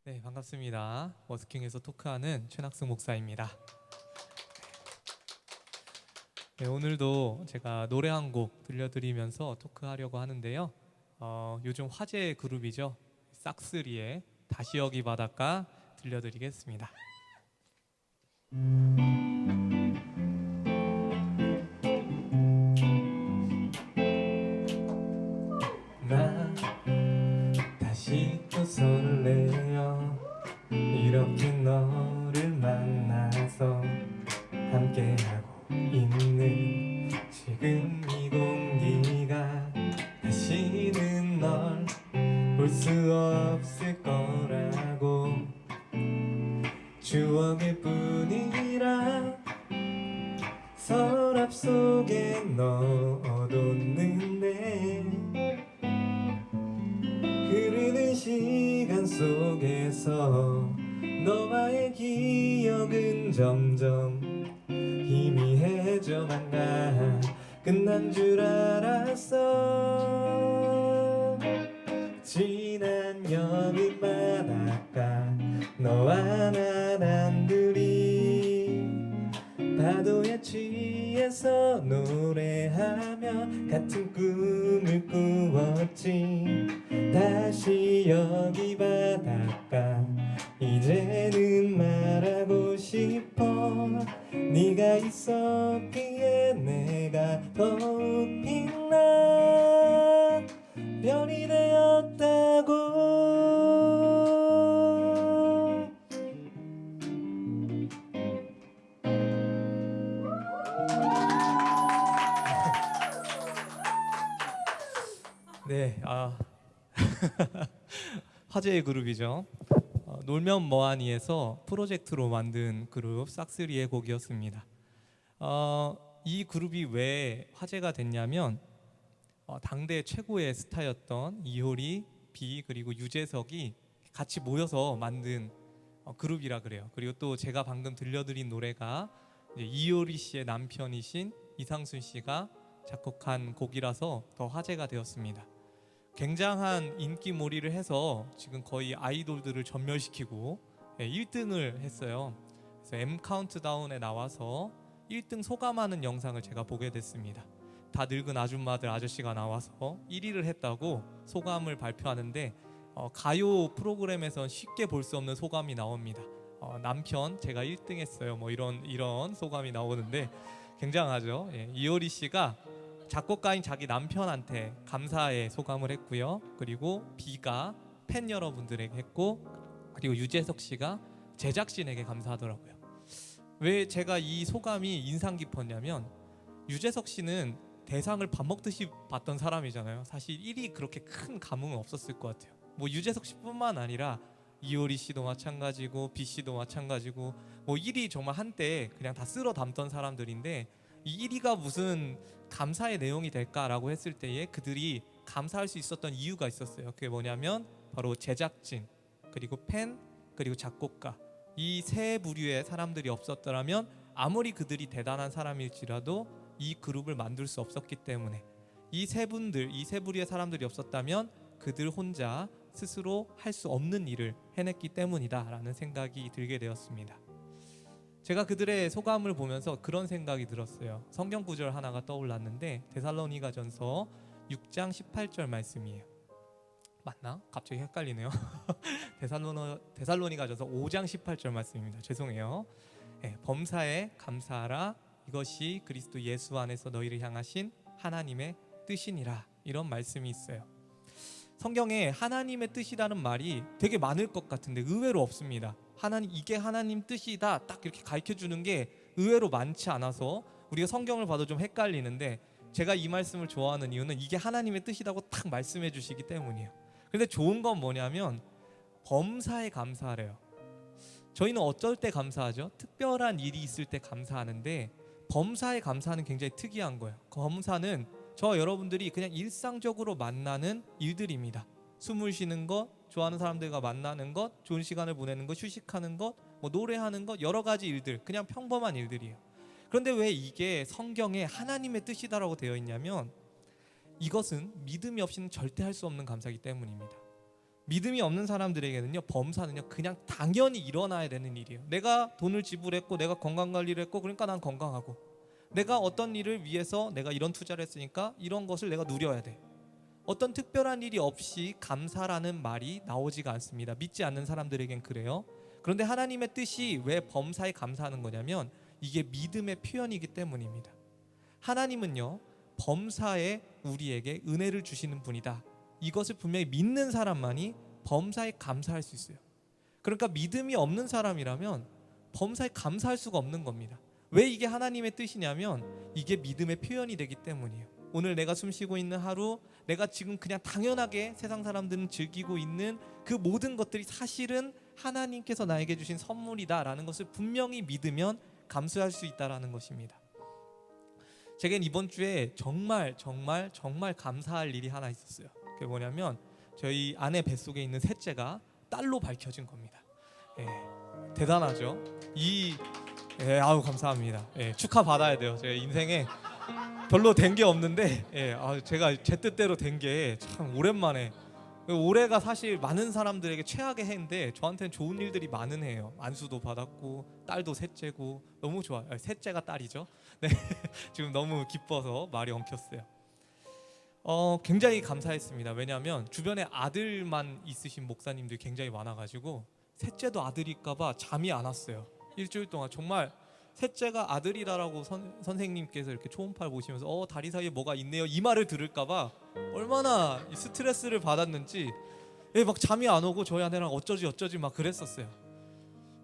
네, 반갑습니다. 워스킹에서 토크하는 최낙승 목사입니다. 네, 오늘도 제가 노래 한 곡 들려드리면서 토크하려고 하는데요. 요즘 화제의 그룹이죠. 싹쓰리의 다시 여기 바닷가 들려드리겠습니다. 나 다시 또 설레요. 이렇게 너를 만나서 함께하고 있는 지금 이 공기가 다시는 널 볼 수 없을 거라고 추억일 뿐이라 서랍 속에 넣어뒀는데 흐르는 시간 속에서 너와의 기억은 점점 희미해져만 가. 끝난 줄 알았어. 지난 여름 바닷가 너와 나 단둘이 파도에 취해서 노래하며 같은 꿈을 꾸었지. 다시 여기 바닷가 이제는 말하고 싶어. 네가 있었기에 내가 더욱 빛나 별이 되었다고. 네, 화제의 그룹이죠. 놀면 뭐하니에서 프로젝트로 만든 그룹 싹쓰리의 곡이었습니다. 이 그룹이 왜 화제가 됐냐면 당대 최고의 스타였던 이효리, 비 그리고 유재석이 같이 모여서 만든 그룹이라 그래요. 그리고 또 제가 방금 들려드린 노래가 이제 이효리 씨의 남편이신 이상순 씨가 작곡한 곡이라서 더 화제가 되었습니다. 굉장한 인기몰이를 해서 지금 거의 아이돌들을 전멸시키고 1등을 했어요. 그래서 M 카운트다운에 나와서 1등 소감하는 영상을 제가 보게 됐습니다. 다 늙은 아줌마들 아저씨가 나와서 1위를 했다고 소감을 발표하는데 가요 프로그램에선 쉽게 볼 수 없는 소감이 나옵니다. 남편 제가 1등 했어요. 뭐 이런 소감이 나오는데 굉장하죠. 이효리 씨가 작곡가인 자기 남편한테 감사의 소감을 했고요. 그리고 비가 팬 여러분들에게 했고, 그리고 유재석 씨가 제작진에게 감사하더라고요. 왜 제가 이 소감이 인상 깊었냐면 유재석 씨는 대상을 밥 먹듯이 받던 사람이잖아요. 사실 1위 그렇게 큰 감흥은 없었을 것 같아요. 뭐 유재석 씨뿐만 아니라 이효리 씨도 마찬가지고 비 씨도 마찬가지고 뭐 1위 정말 한때 그냥 다 쓸어 담던 사람들인데 이 1위가 무슨 감사의 내용이 될까라고 했을 때에 그들이 감사할 수 있었던 이유가 있었어요. 그게 뭐냐면 바로 제작진, 그리고 팬, 그리고 작곡가, 이 세 부류의 사람들이 없었더라면 아무리 그들이 대단한 사람일지라도 이 그룹을 만들 수 없었기 때문에 이 세 분들, 이 세 부류의 사람들이 없었다면 그들 혼자 스스로 할 수 없는 일을 해냈기 때문이다라는 생각이 들게 되었습니다. 제가 그들의 소감을 보면서 그런 생각이 들었어요. 성경 구절 하나가 떠올랐는데 데살로니가전서 6장 18절 말씀이에요. 맞나? 갑자기 헷갈리네요. 데살로니가전서 5장 18절 말씀입니다. 죄송해요. 범사에 감사하라. 이것이 그리스도 예수 안에서 너희를 향하신 하나님의 뜻이니라. 이런 말씀이 있어요. 성경에 하나님의 뜻이라는 말이 되게 많을 것 같은데 의외로 없습니다. 이게 하나님 뜻이다 딱 이렇게 가르쳐주는 게 의외로 많지 않아서 우리가 성경을 봐도 좀 헷갈리는데, 제가 이 말씀을 좋아하는 이유는 이게 하나님의 뜻이라고 딱 말씀해 주시기 때문이에요. 근데 좋은 건 뭐냐면 범사에 감사하래요. 저희는 어쩔 때 감사하죠? 특별한 일이 있을 때 감사하는데 범사에 감사하는 굉장히 특이한 거예요. 범사는 저 여러분들이 그냥 일상적으로 만나는 일들입니다. 숨을 쉬는 것, 좋아하는 사람들과 만나는 것, 좋은 시간을 보내는 것, 휴식하는 것, 뭐 노래하는 것, 여러 가지 일들, 그냥 평범한 일들이에요. 그런데 왜 이게 성경에 하나님의 뜻이다라고 되어 있냐면 이것은 믿음이 없이는 절대 할 수 없는 감사이기 때문입니다. 믿음이 없는 사람들에게는요, 범사는요 그냥 당연히 일어나야 되는 일이에요. 내가 돈을 지불했고, 내가 건강관리를 했고, 그러니까 난 건강하고, 내가 어떤 일을 위해서 내가 이런 투자를 했으니까 이런 것을 내가 누려야 돼. 어떤 특별한 일이 없이 감사라는 말이 나오지가 않습니다. 믿지 않는 사람들에겐 그래요. 그런데 하나님의 뜻이 왜 범사에 감사하는 거냐면 이게 믿음의 표현이기 때문입니다. 하나님은요, 범사에 우리에게 은혜를 주시는 분이다, 이것을 분명히 믿는 사람만이 범사에 감사할 수 있어요. 그러니까 믿음이 없는 사람이라면 범사에 감사할 수가 없는 겁니다. 왜 이게 하나님의 뜻이냐면 이게 믿음의 표현이 되기 때문이에요. 오늘 내가 숨쉬고 있는 하루, 내가 지금 그냥 당연하게 세상 사람들은 즐기고 있는 그 모든 것들이 사실은 하나님께서 나에게 주신 선물이다라는 것을 분명히 믿으면 감사할 수 있다라는 것입니다. 제겐 이번 주에 정말 감사할 일이 하나 있었어요. 그게 뭐냐면 저희 아내 뱃속에 있는 셋째가 딸로 밝혀진 겁니다. 대단하죠? 아우 감사합니다. 축하 받아야 돼요. 제 인생에 별로 된 게 없는데 제가 제 뜻대로 된 게 참 오랜만에. 올해가 사실 많은 사람들에게 최악의 해인데 저한테는 좋은 일들이 많은 해예요. 안수도 받았고 딸도 셋째고 너무 좋아요. 셋째가 딸이죠. 네. 지금 너무 기뻐서 말이 엉켰어요. 굉장히 감사했습니다. 왜냐하면 주변에 아들만 있으신 목사님들이 굉장히 많아가지고 셋째도 아들일까봐 잠이 안 왔어요. 일주일 동안 정말 셋째가 아들이다라고 선생님께서 이렇게 초음파를 보시면서 다리 사이에 뭐가 있네요, 이 말을 들을까봐 얼마나 스트레스를 받았는지 막 잠이 안 오고 저희 아내랑 어쩌지 막 그랬었어요.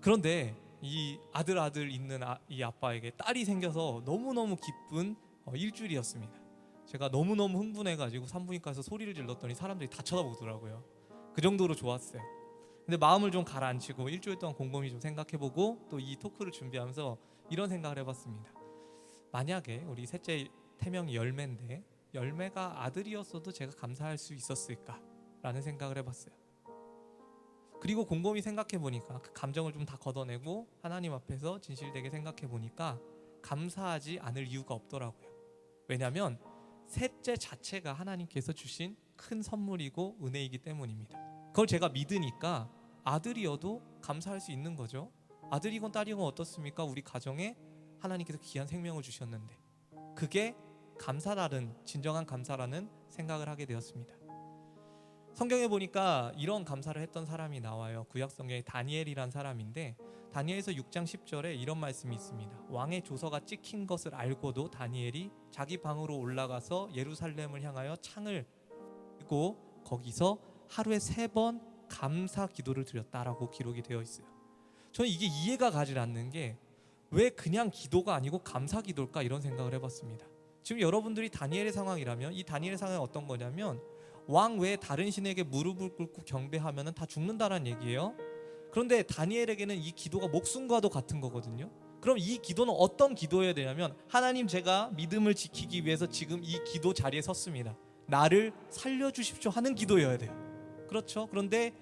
그런데 이 아들 있는 이 아빠에게 딸이 생겨서 너무너무 기쁜 일주일이었습니다. 제가 너무너무 흥분해가지고 산부인과에서 소리를 질렀더니 사람들이 다 쳐다보더라고요. 그 정도로 좋았어요. 근데 마음을 좀 가라앉히고 일주일 동안 곰곰이 좀 생각해보고 또 이 토크를 준비하면서 이런 생각을 해봤습니다. 만약에 우리 셋째 태명이 열매인데 열매가 아들이었어도 제가 감사할 수 있었을까라는 생각을 해봤어요. 그리고 곰곰이 생각해보니까 그 감정을 좀 다 걷어내고 하나님 앞에서 진실되게 생각해보니까 감사하지 않을 이유가 없더라고요. 왜냐하면 셋째 자체가 하나님께서 주신 큰 선물이고 은혜이기 때문입니다. 그걸 제가 믿으니까 아들이어도 감사할 수 있는 거죠. 아들이건 딸이건 어떻습니까? 우리 가정에 하나님께서 귀한 생명을 주셨는데 그게 감사라는, 진정한 감사라는 생각을 하게 되었습니다. 성경에 보니까 이런 감사를 했던 사람이 나와요. 구약 성경에 다니엘이란 사람인데 다니엘서 6장 10절에 이런 말씀이 있습니다. 왕의 조서가 찍힌 것을 알고도 다니엘이 자기 방으로 올라가서 예루살렘을 향하여 창을 들고 거기서 하루에 3번 감사 기도를 드렸다라고 기록이 되어 있어요. 저는 이게 이해가 가지 않는 게 왜 그냥 기도가 아니고 감사 기도일까, 이런 생각을 해봤습니다. 지금 여러분들이 다니엘의 상황이라면 이 다니엘의 상황이 어떤 거냐면 왕 외에 다른 신에게 무릎을 꿇고 경배하면 다 죽는다는 얘기예요. 그런데 다니엘에게는 이 기도가 목숨과도 같은 거거든요. 그럼 이 기도는 어떤 기도여야 되냐면 하나님, 제가 믿음을 지키기 위해서 지금 이 기도 자리에 섰습니다. 나를 살려주십시오 하는 기도여야 돼요. 그렇죠? 그런데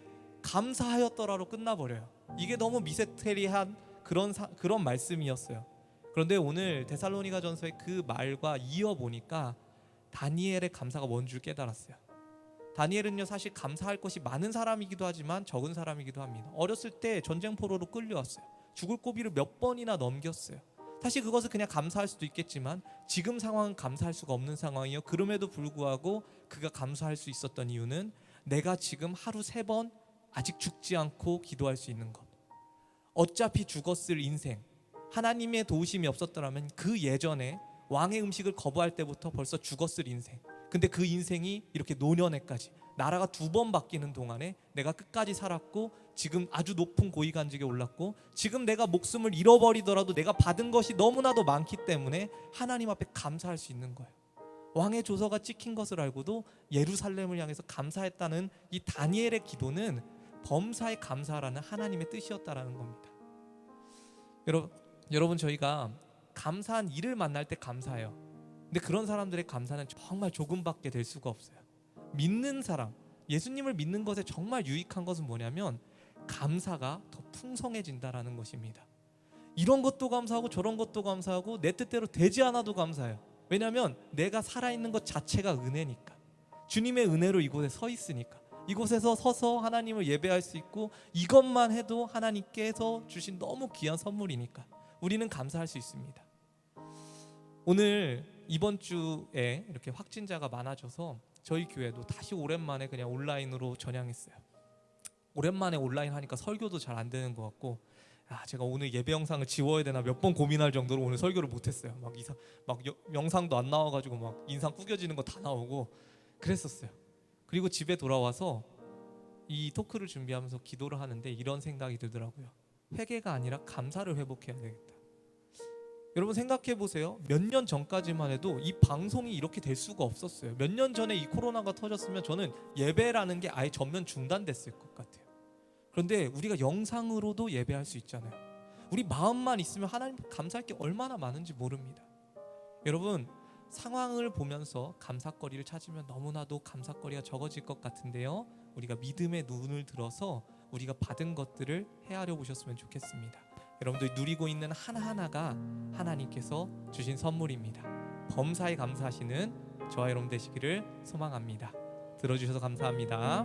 감사하였더라로 끝나버려요. 이게 너무 미스테리한 그런 말씀이었어요. 그런데 오늘 데살로니가 전서의 그 말과 이어보니까 다니엘의 감사가 뭔 줄 깨달았어요. 다니엘은요 사실 감사할 것이 많은 사람이기도 하지만 적은 사람이기도 합니다. 어렸을 때 전쟁포로로 끌려왔어요. 죽을 고비를 몇 번이나 넘겼어요. 사실 그것을 그냥 감사할 수도 있겠지만 지금 상황은 감사할 수가 없는 상황이에요. 그럼에도 불구하고 그가 감사할 수 있었던 이유는 내가 지금 하루 3번 아직 죽지 않고 기도할 수 있는 것, 어차피 죽었을 인생, 하나님의 도우심이 없었더라면 그 예전에 왕의 음식을 거부할 때부터 벌써 죽었을 인생, 근데 그 인생이 이렇게 노년에까지 나라가 2번 바뀌는 동안에 내가 끝까지 살았고 지금 아주 높은 고위관직에 올랐고 지금 내가 목숨을 잃어버리더라도 내가 받은 것이 너무나도 많기 때문에 하나님 앞에 감사할 수 있는 거예요. 왕의 조서가 찍힌 것을 알고도 예루살렘을 향해서 감사했다는 이 다니엘의 기도는 범사에 감사라는 하나님의 뜻이었다라는 겁니다. 여러분 저희가 감사한 일을 만날 때 감사해요. 근데 그런 사람들의 감사는 정말 조금밖에 될 수가 없어요. 믿는 사람, 예수님을 믿는 것에 정말 유익한 것은 뭐냐면 감사가 더 풍성해진다라는 것입니다. 이런 것도 감사하고 저런 것도 감사하고 내 뜻대로 되지 않아도 감사해요. 왜냐하면 내가 살아있는 것 자체가 은혜니까, 주님의 은혜로 이곳에 서 있으니까, 이곳에서 서서 하나님을 예배할 수 있고 이것만 해도 하나님께서 주신 너무 귀한 선물이니까 우리는 감사할 수 있습니다. 오늘 이번 주에 이렇게 확진자가 많아져서 저희 교회도 다시 오랜만에 그냥 온라인으로 전향했어요. 오랜만에 온라인 하니까 설교도 잘 안 되는 것 같고, 제가 오늘 예배 영상을 지워야 되나 몇 번 고민할 정도로 오늘 설교를 못했어요. 막 영상도 안 나와가지고 막 인상 구겨지는 거 다 나오고 그랬었어요. 그리고 집에 돌아와서 이 토크를 준비하면서 기도를 하는데 이런 생각이 들더라고요. 회개가 아니라 감사를 회복해야 되겠다. 여러분 생각해 보세요. 몇 년 전까지만 해도 이 방송이 이렇게 될 수가 없었어요. 몇 년 전에 이 코로나가 터졌으면 저는 예배라는 게 아예 전면 중단됐을 것 같아요. 그런데 우리가 영상으로도 예배할 수 있잖아요. 우리 마음만 있으면 하나님 감사할 게 얼마나 많은지 모릅니다. 여러분 상황을 보면서 감사거리를 찾으면 너무나도 감사거리가 적어질 것 같은데요, 우리가 믿음의 눈을 들어서 우리가 받은 것들을 헤아려 보셨으면 좋겠습니다. 여러분들이 누리고 있는 하나하나가 하나님께서 주신 선물입니다. 범사에 감사하시는 저와 여러분 되시기를 소망합니다. 들어주셔서 감사합니다.